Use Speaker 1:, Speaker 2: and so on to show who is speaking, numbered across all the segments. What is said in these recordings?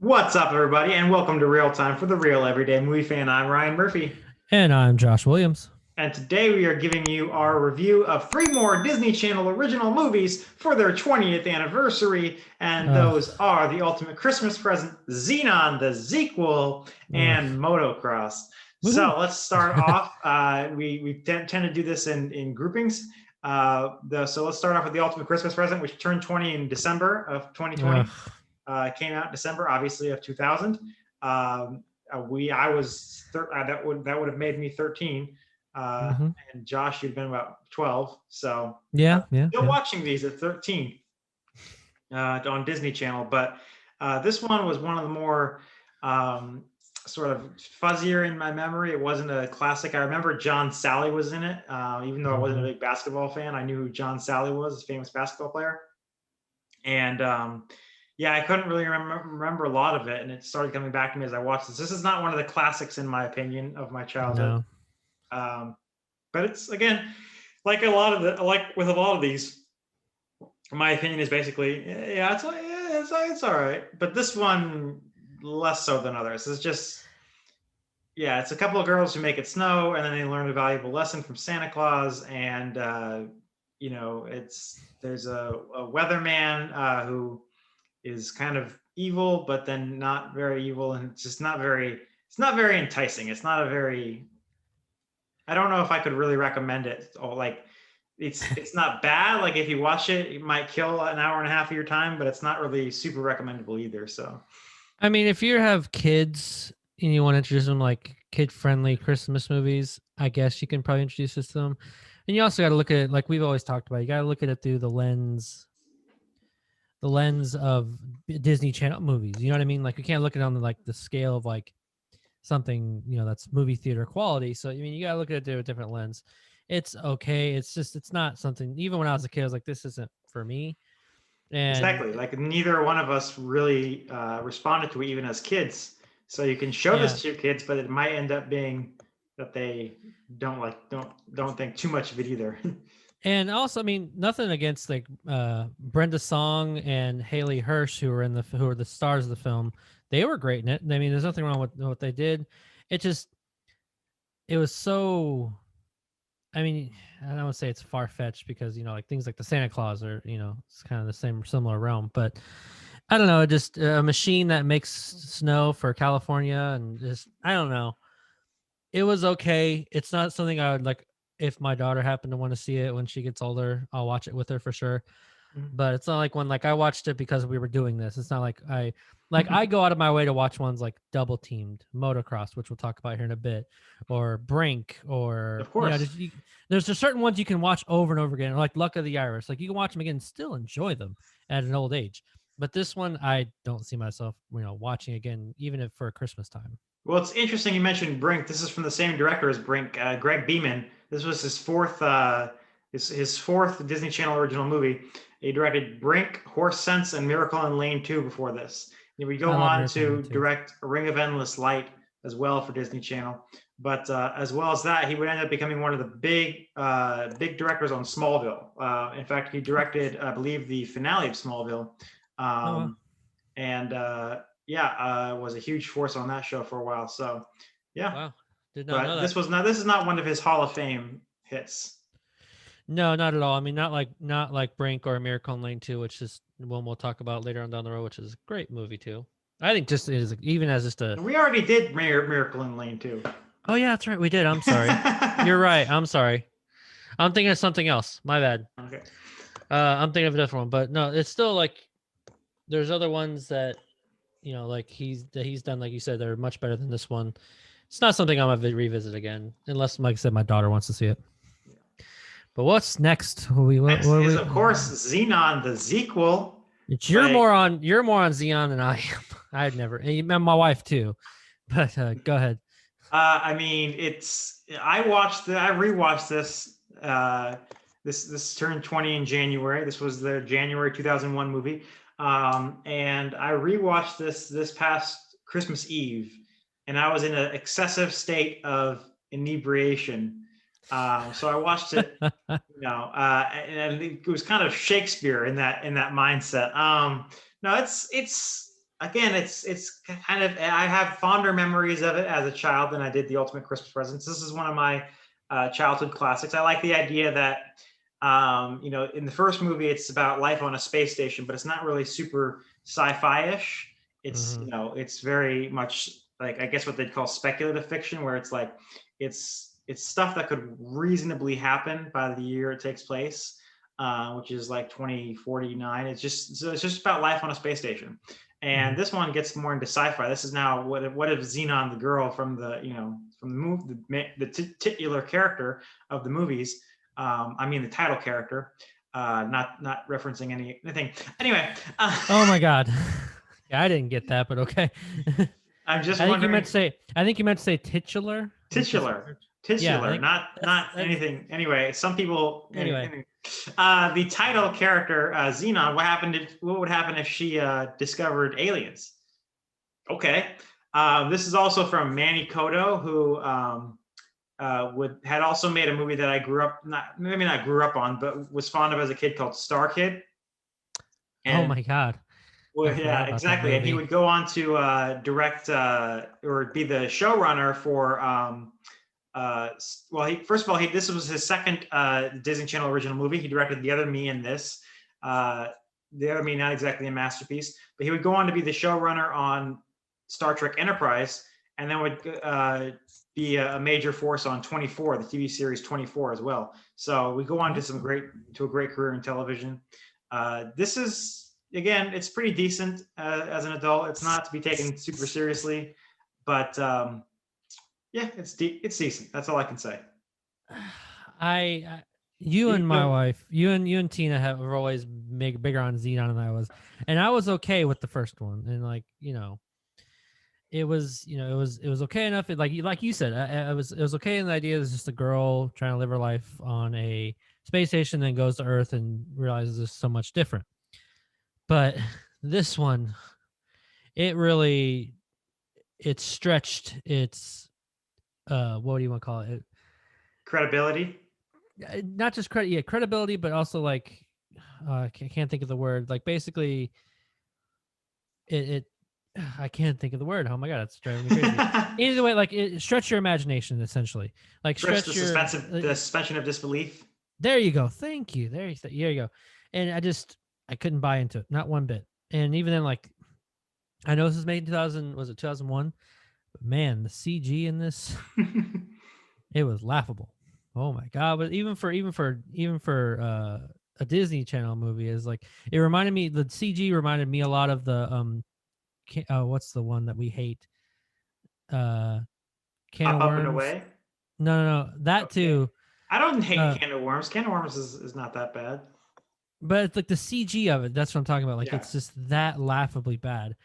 Speaker 1: What's up, everybody, and welcome to Real Time for the Real Everyday Movie Fan. I'm Ryan Murphy,
Speaker 2: And I'm Josh Williams.
Speaker 1: and today we are giving you our review of three more Disney Channel original movies for their 20th anniversary, and those
Speaker 2: Ugh,
Speaker 1: are The Ultimate Christmas Present, Zenon The Zequel,
Speaker 2: ugh,
Speaker 1: and Motocrossed.
Speaker 2: woohoo.
Speaker 1: So let's start off. We tend to do this in groupings. So let's start off with The Ultimate Christmas Present, which turned 20 in December of 2020.
Speaker 2: Ugh.
Speaker 1: Came out in December, obviously, of 2000. I was that would have made me 13,
Speaker 2: Hmm.
Speaker 1: and Josh, you'd been about 12. So
Speaker 2: Yeah, yeah,
Speaker 1: still
Speaker 2: yeah.
Speaker 1: watching these at 13 on Disney Channel. But this one was one of the more sort of fuzzier in my memory. It wasn't a classic. I remember John Sally was in it, even though I wasn't a
Speaker 2: Hmm.
Speaker 1: big basketball fan. I knew who John Sally was, a famous basketball player, and yeah, I couldn't really remember a lot of it, and it started coming back to me as I watched this. This is not one of the classics, in my opinion, of my childhood,
Speaker 2: No.
Speaker 1: um, but it's again like with a lot of these. My opinion is basically, yeah, it's all right, but this one less so than others. It's just, yeah, it's a couple of girls who make it snow, and then they learn a valuable lesson from Santa Claus, and it's there's a weatherman who is kind of evil, but then not very evil, and it's just not very. It's not very enticing. It's not a very. I don't know if I could really recommend it. Or like, it's not bad. Like if you watch it, it might kill an hour and a half of your time, but it's not really super recommendable either. So
Speaker 2: I mean, if you have kids and you want to introduce them like kid-friendly Christmas movies, I guess you can probably introduce this to them. And you also got to look at it like we've always talked about. You got to look at it through the lens of Disney Channel movies. You know what I mean? Like you can't look at it on the scale of like something that's movie theater quality. So I mean, you gotta look at it through a different lens. It's okay. It's just it's not something. Even when I was a kid, I was like, this isn't for me. And
Speaker 1: exactly, like neither one of us really responded to it, even as kids. So you can show
Speaker 2: yeah,
Speaker 1: this to your kids, but it might end up being that they don't think too much of it either.
Speaker 2: and also, I mean, nothing against like Brenda Song and Haley Hirsch, who were the stars of the film. They were great in it. I mean, there's nothing wrong with what they did. It just it was so. I mean, I don't want to say it's far fetched because like things like the Santa Claus are it's kind of the same similar realm, but I don't know, just a machine that makes snow for California and just I don't know. It was okay. It's not something I would like if my daughter happened to want to see it when she gets older, I'll watch it with her for sure. But it's not like when like I watched it because we were doing this. It's not like I go out of my way to watch ones like Double Teamed, Motocross, which we'll talk about here in a bit, or Brink, or
Speaker 1: Of course.
Speaker 2: there's just certain ones you can watch over and over again, like Luck of the Irish. Like you can watch them again and still enjoy them at an old age. But this one I don't see myself, watching again, even if for Christmas time.
Speaker 1: Well, it's interesting you mentioned Brink. This is from the same director as Brink, Greg Beeman. This was his fourth Disney Channel original movie. He directed Brink, Horse Sense, and Miracle in Lane 2 before this. He would go
Speaker 2: I love
Speaker 1: on
Speaker 2: Miracle Man
Speaker 1: to
Speaker 2: too.
Speaker 1: direct Ring of Endless Light as well for Disney Channel. But as well as that, he would end up becoming one of the big directors on Smallville. In fact, he directed, I believe, the finale of Smallville.
Speaker 2: Oh wow.
Speaker 1: Um, and yeah, was a huge force on that show for a while. So yeah,
Speaker 2: Wow. Did not know
Speaker 1: but
Speaker 2: that.
Speaker 1: this is not one of his Hall of Fame hits.
Speaker 2: No, not at all. I mean, not like Brink or Miracle in Lane 2, which is one we'll talk about later on down the road, which is a great movie too. I think just it is even as just a.
Speaker 1: And we already did Miracle in Lane too.
Speaker 2: Oh yeah, that's right. We did. I'm sorry. You're right. I'm sorry. I'm thinking of something else. My bad.
Speaker 1: Okay.
Speaker 2: I'm thinking of a different one, but no, it's still like there's other ones that like he's done, like you said, they're much better than this one. It's not something I'm gonna revisit again, unless, like I said, my daughter wants to see it. But what's next? What
Speaker 1: Next
Speaker 2: are
Speaker 1: is
Speaker 2: we?
Speaker 1: of course Zenon the Zequel.
Speaker 2: It's
Speaker 1: Like
Speaker 2: you're more on Xeon than I am. I'd never, and my wife too. But go ahead.
Speaker 1: I mean, I rewatched this. This turned 20 in January. This was the January 2001 movie, and I rewatched this past Christmas Eve, and I was in an excessive state of inebriation. So I watched it, and it was kind of Shakespeare in that mindset. No, it's again, it's kind of, I have fonder memories of it as a child than I did the Ultimate Christmas Presents. This is one of my childhood classics. I like the idea that in the first movie it's about life on a space station, but it's not really super sci-fi-ish. It's
Speaker 2: Hmm.
Speaker 1: it's very much like, I guess, what they'd call speculative fiction, where it's like it's stuff that could reasonably happen by the year it takes place, which is like 2049. It's just about life on a space station.
Speaker 2: Hmm.
Speaker 1: And this one gets more into sci-fi. This is now what if Xenon, the girl from the from the movie, the titular character of the movies. I mean the title character, not referencing anything. Anyway,
Speaker 2: Oh my God. Yeah, I didn't get that, but okay.
Speaker 1: I'm just
Speaker 2: I think you meant
Speaker 1: wondering.
Speaker 2: to say. I think you meant to say titular, which is
Speaker 1: Titular,
Speaker 2: yeah. I
Speaker 1: titular,
Speaker 2: think
Speaker 1: not
Speaker 2: that's
Speaker 1: anything. Anyway, some people.
Speaker 2: anyway.
Speaker 1: The title character, Xenon. What would happen if she discovered aliens? Okay. This is also from Manny Koto, who had also made a movie that I grew up, not maybe not grew up on, but was fond of as a kid, called Star Kid.
Speaker 2: Oh
Speaker 1: And
Speaker 2: my God, I
Speaker 1: well,
Speaker 2: forgot
Speaker 1: yeah,
Speaker 2: about that
Speaker 1: exactly. And he
Speaker 2: movie.
Speaker 1: would go on to direct or be the showrunner for. Well, first of all, this was his second Disney Channel original movie. He directed The Other Me and this. Uh, the Other Me, not exactly a masterpiece, but he would go on to be the showrunner on Star Trek Enterprise, and then would be a major force on 24, the TV series 24 as well. So we go on to
Speaker 2: Oh.
Speaker 1: a great career in television. This is, again, it's pretty decent as an adult. It's not to be taken super seriously, but yeah, it's decent. That's all I can say.
Speaker 2: I you
Speaker 1: You,
Speaker 2: and my
Speaker 1: you
Speaker 2: wife, you and Tina have always made bigger on Xenon than I was, and I was okay with the first one, and like it was it was okay enough. Like you said, it was okay in the idea it's just a girl trying to live her life on a space station, then goes to Earth and realizes it's so much different. But this one, it really it stretched its what do you want to call it?
Speaker 1: credibility.
Speaker 2: Not just credibility, but also like I can't think of the word. Like basically, it I can't think of the word. Oh my God, it's driving me crazy. Either way, like it stretch your imagination essentially. Like
Speaker 1: Stretch
Speaker 2: stretch your.
Speaker 1: the suspension of disbelief.
Speaker 2: There you go. Thank you. There you go. And I couldn't buy into it, not one bit. And even then, like I know this was made in 2000. Was it 2001? But man, the CG in this, it was laughable. Oh my God! But even for a Disney Channel movie, is like it reminded me. The CG reminded me a lot of the what's the one that we hate? Uh, Can of
Speaker 1: Up, up and
Speaker 2: Worms.
Speaker 1: away.
Speaker 2: No, no, no, that
Speaker 1: Okay.
Speaker 2: too.
Speaker 1: I don't hate
Speaker 2: Uh,
Speaker 1: Can of Worms. Can of Worms is not that bad.
Speaker 2: but it's like the CG of it. That's what I'm talking about. Like
Speaker 1: Yeah.
Speaker 2: it's just that laughably bad.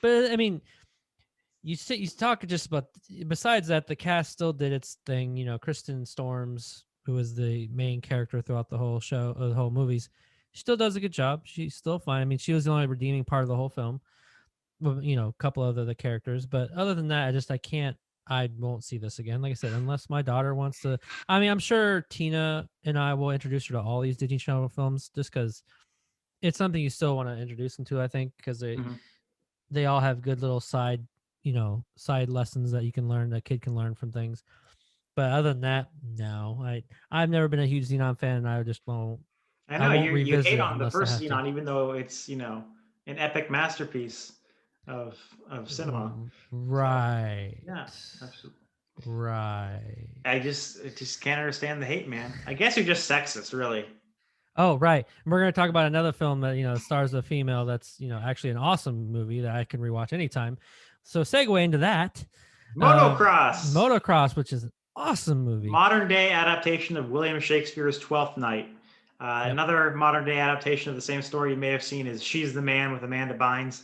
Speaker 2: But I mean, you talk just about. Besides that, the cast still did its thing. Kristen Storms, who was the main character throughout the whole show, the whole movies, she still does a good job. She's still fine. I mean, she was the only redeeming part of the whole film. Well, a couple of the characters, but other than that, I can't. I won't see this again. Like I said, unless my daughter wants to. I mean, I'm sure Tina and I will introduce her to all these Disney Channel films, just because it's something you still want to introduce them to. I think because
Speaker 1: Mhm.
Speaker 2: they all have good little side lessons that you can learn, that kid can learn from things. But other than that, no. I've never been a huge Xenon fan, and I just won't.
Speaker 1: I
Speaker 2: I
Speaker 1: know
Speaker 2: won't
Speaker 1: you
Speaker 2: revisit
Speaker 1: hate
Speaker 2: it
Speaker 1: on the
Speaker 2: unless I
Speaker 1: first
Speaker 2: have to.
Speaker 1: Xenon, even though it's an epic masterpiece of cinema. So
Speaker 2: Right.
Speaker 1: yeah, absolutely.
Speaker 2: Right.
Speaker 1: I just can't understand the hate, man. I guess you're just sexist, really.
Speaker 2: Oh, right. We're going to talk about another film that, stars a female that's, actually an awesome movie that I can rewatch anytime. So segue into that. Uh
Speaker 1: Motocross,
Speaker 2: Motocross, which is an awesome movie.
Speaker 1: modern day adaptation of William Shakespeare's Twelfth Night.
Speaker 2: Yep.
Speaker 1: Another modern day adaptation of the same story you may have seen is She's the Man with Amanda Bynes.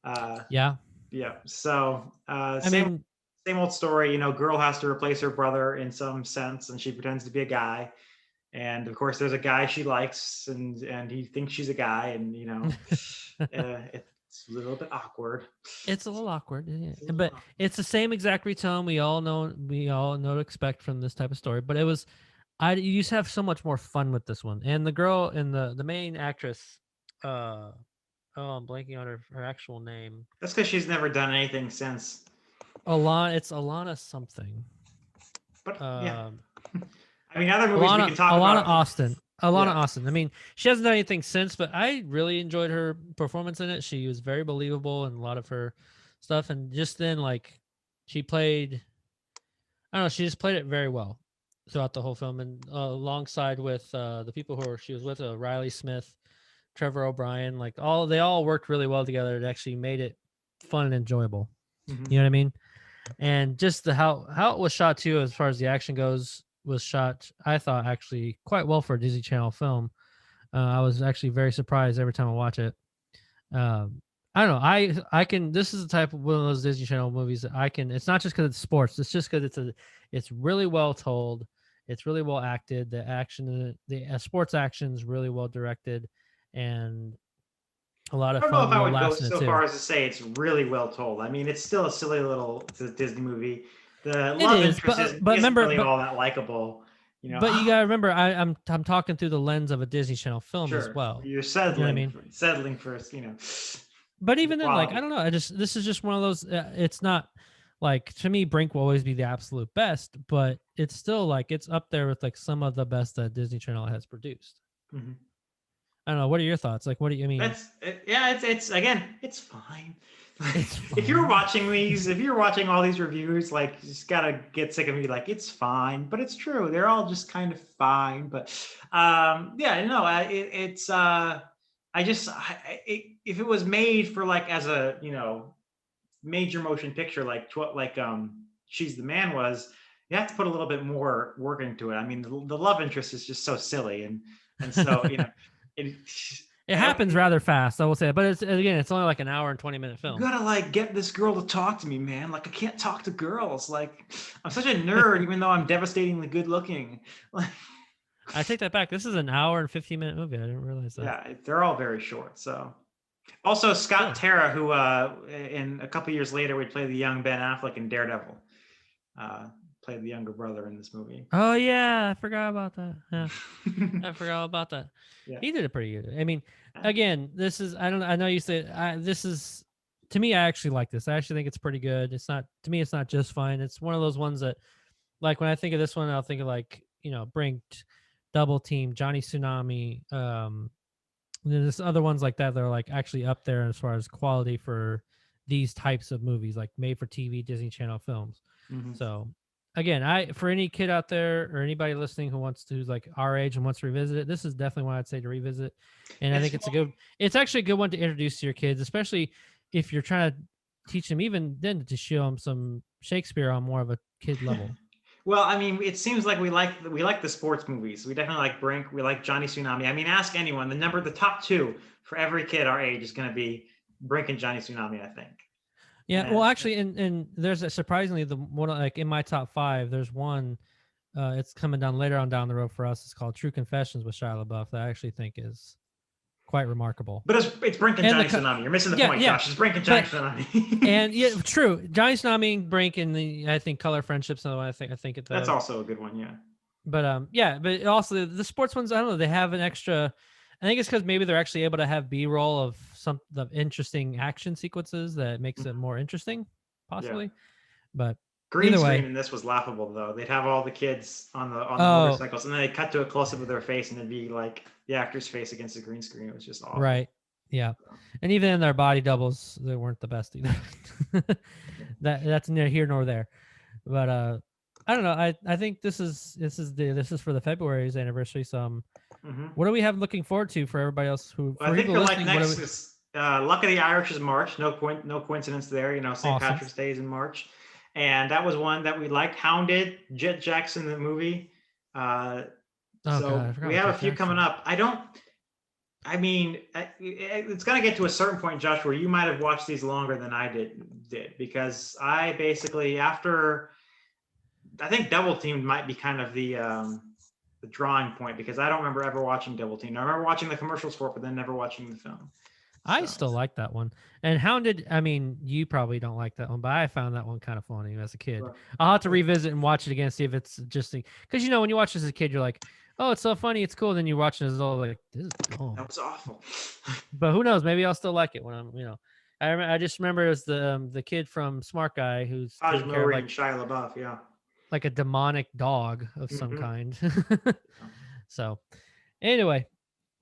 Speaker 1: Uh,
Speaker 2: Yeah.
Speaker 1: yeah, so
Speaker 2: I mean,
Speaker 1: same old story. Girl has to replace her brother in some sense, and she pretends to be a guy. And of course, there's a guy she likes, and he thinks she's a guy, and it's a little bit awkward.
Speaker 2: it's a little awkward, yeah.
Speaker 1: It's a little
Speaker 2: But
Speaker 1: awkward.
Speaker 2: it's the same exact retone we all know to expect from this type of story. But it was, you just have so much more fun with this one. And the girl and the main actress, uh Oh, I'm blanking on her actual name.
Speaker 1: That's because she's never done anything since.
Speaker 2: Alana. It's Alana something.
Speaker 1: But yeah,
Speaker 2: Um,
Speaker 1: I mean, other movies we
Speaker 2: Alana
Speaker 1: could talk
Speaker 2: Alana
Speaker 1: about.
Speaker 2: Austin. Alana
Speaker 1: Yeah.
Speaker 2: Austin. I mean, she hasn't done anything since, but I really enjoyed her performance in it. She was very believable in a lot of her stuff, and just then, like, she played. I don't know. She just played it very well throughout the whole film, and alongside with the people she was with, Riley Smith, Trevor O'Brien, like they all worked really well together. It actually made it fun and enjoyable.
Speaker 1: Mhm.
Speaker 2: You know what I mean? And just the how it was shot too, as far as the action goes, was shot, I thought, actually quite well for a Disney Channel film. I was actually very surprised every time I watch it. Um, I don't know. I can. This is the type of one of those Disney Channel movies that I can. It's not just because it's sports. It's just because it's really well told. It's really well acted. The action, the sports action is really well directed, and a lot
Speaker 1: I
Speaker 2: of
Speaker 1: don't know if
Speaker 2: fun
Speaker 1: I
Speaker 2: will
Speaker 1: would go
Speaker 2: last in it
Speaker 1: so
Speaker 2: too.
Speaker 1: far as to say it's really well told. I mean, it's still a silly little Disney movie. The
Speaker 2: It
Speaker 1: love
Speaker 2: is,
Speaker 1: interest
Speaker 2: but
Speaker 1: isn't
Speaker 2: remember,
Speaker 1: really all that likable. You know,
Speaker 2: but you gotta remember, I'm talking through the lens of a Disney Channel film as
Speaker 1: sure,
Speaker 2: well.
Speaker 1: you're
Speaker 2: You know what I mean?
Speaker 1: settling for
Speaker 2: But
Speaker 1: the
Speaker 2: even then, like, I
Speaker 1: quality.
Speaker 2: don't know. This is just one of those. It's not like, to me, Brink will always be the absolute best, but it's still like it's up there with like some of the best that Disney Channel has produced.
Speaker 1: Mhm.
Speaker 2: I don't know. What are your thoughts? Like, what do you mean?
Speaker 1: Yeah, it's again, it's fine.
Speaker 2: It's
Speaker 1: If you're
Speaker 2: fine.
Speaker 1: watching these, if you're watching all these reviews, like you just gotta get sick of me. Like it's fine, but it's true. They're all just kind of fine. But yeah, no, it's I just if it was made for like as a major motion picture She's the Man was, you have to put a little bit more work into it. I mean, the love interest is just so silly and so it,
Speaker 2: It happens rather fast, I will say. But it's, again, it's only like an hour and 20-minute
Speaker 1: you
Speaker 2: film.
Speaker 1: gotta like get this girl to talk to me, man. Like I can't talk to girls. Like I'm such a nerd, even though I'm devastatingly good looking. Like
Speaker 2: I take that back. This is an hour and 15-minute movie. I didn't realize that.
Speaker 1: yeah, they're all very short. So also Scott
Speaker 2: Good.
Speaker 1: Terra, who in a couple years later would play the young Ben Affleck in Daredevil, uh, played the younger brother in this movie.
Speaker 2: Oh yeah, I forgot about that. Yeah. I forgot about that.
Speaker 1: Yeah.
Speaker 2: He did it pretty good. I mean, again, this is, I don't I know you said, this is, to me, I actually like this. I actually think it's pretty good. It's not, to me, it's not just fine. It's one of those ones that, like, when I think of this one, I'll think of, like, Brink, Double Team, Johnny Tsunami. And then there's other ones like that that are like actually up there as far as quality for these types of movies, like made for TV Disney Channel films.
Speaker 1: Mhm.
Speaker 2: So again, for any kid out there or anybody listening who's like our age and wants to revisit it, this is definitely one I'd say to revisit. And I think it's actually a good one to introduce to your kids, especially if you're trying to teach them, even then, to show them some Shakespeare on more of a kid level.
Speaker 1: Well, I mean, it seems like we like the sports movies. We definitely like Brink. We like Johnny Tsunami. I mean, ask anyone. The top two for every kid our age is going to be Brink and Johnny Tsunami, I think.
Speaker 2: Yeah, well,
Speaker 1: And
Speaker 2: actually, and there's surprisingly, the one, like, in my top 5, there's one. It's coming down later on down the road for us. It's called True Confessions with Shia LaBeouf, that I actually think is quite remarkable.
Speaker 1: but it's Brink and
Speaker 2: And
Speaker 1: Johnny Tsunami. You're missing the
Speaker 2: yeah,
Speaker 1: point,
Speaker 2: yeah,
Speaker 1: Josh. It's Brink and Johnny
Speaker 2: but
Speaker 1: Tsunami.
Speaker 2: and yeah, true. Johnny Tsunami, Brink, and I think Color Friendships. Another one I think it
Speaker 1: That's
Speaker 2: does.
Speaker 1: also a good one, yeah.
Speaker 2: But yeah, but also the sports ones, I don't know. They have an extra. I think it's because maybe they're actually able to have B-roll of some the interesting action sequences that makes it more interesting,
Speaker 1: Yeah.
Speaker 2: possibly. But
Speaker 1: Green
Speaker 2: either
Speaker 1: screen
Speaker 2: way,
Speaker 1: in this was laughable though. They'd have all the kids on the
Speaker 2: oh,
Speaker 1: motorcycles, and then they'd cut to a close up of their face, and it'd be like the actor's face against the green screen. It was just awful.
Speaker 2: right. Yeah. And even in their body doubles, they weren't the best either. That's neither here nor there. But I don't know. I think this is for the February's anniversary. So
Speaker 1: Mm-hmm.
Speaker 2: what do we have looking forward to for everybody else who,
Speaker 1: Well,
Speaker 2: for
Speaker 1: I think
Speaker 2: people
Speaker 1: for like
Speaker 2: listening,
Speaker 1: next is Luck of the Irish is March. No coincidence there. St.
Speaker 2: awesome.
Speaker 1: Patrick's Day is in March, and that was one that we liked. Hounded, Jet Jackson the movie. Uh,
Speaker 2: Oh god, I
Speaker 1: so
Speaker 2: forgot
Speaker 1: we
Speaker 2: about
Speaker 1: have a
Speaker 2: Jet
Speaker 1: few coming
Speaker 2: Jackson.
Speaker 1: up. I don't. I mean, it's gonna get to a certain point, Josh, where you might have watched these longer than I did because I basically after I think Double Team might be kind of the drawing point because I don't remember ever watching Double Team. I remember watching the commercials for it, but then never watching the film.
Speaker 2: I
Speaker 1: So
Speaker 2: still like that one. And Hounded, I mean, you probably don't like that one, but I found that one kind of funny as a kid.
Speaker 1: sure.
Speaker 2: I'll have to revisit and watch it again, see if it's just because when you watch this as a kid, you're like, oh, it's so funny, it's cool. Then you watch it, it's all like, this is dumb.
Speaker 1: That was awful.
Speaker 2: But who knows? Maybe I'll still like it when I'm, you know. I just remember it was the kid from Smart Guy who's
Speaker 1: Taj
Speaker 2: taking care of
Speaker 1: Mowry
Speaker 2: like
Speaker 1: and Shia LaBeouf, yeah.
Speaker 2: like a demonic dog of some
Speaker 1: Mhm.
Speaker 2: kind. So, anyway,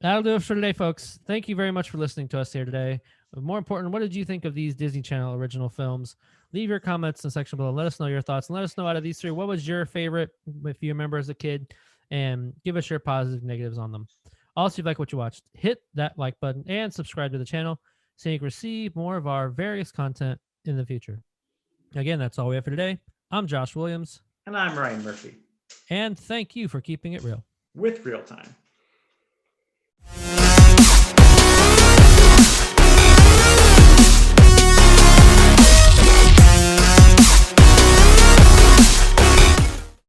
Speaker 2: that'll do it for today, folks. Thank you very much for listening to us here today. But more important, what did you think of these Disney Channel original films? Leave your comments in the section below. Let us know your thoughts, and let us know out of these three, what was your favorite, if you remember as a kid, and give us your positive, negatives on them. Also, if you like what you watched, hit that like button and subscribe to the channel so you can receive more of our various content in the future. Again, that's all we have for today. I'm Josh Williams,
Speaker 1: And I'm Ryan Murphy
Speaker 2: and thank you for keeping it real
Speaker 1: with ReelTime.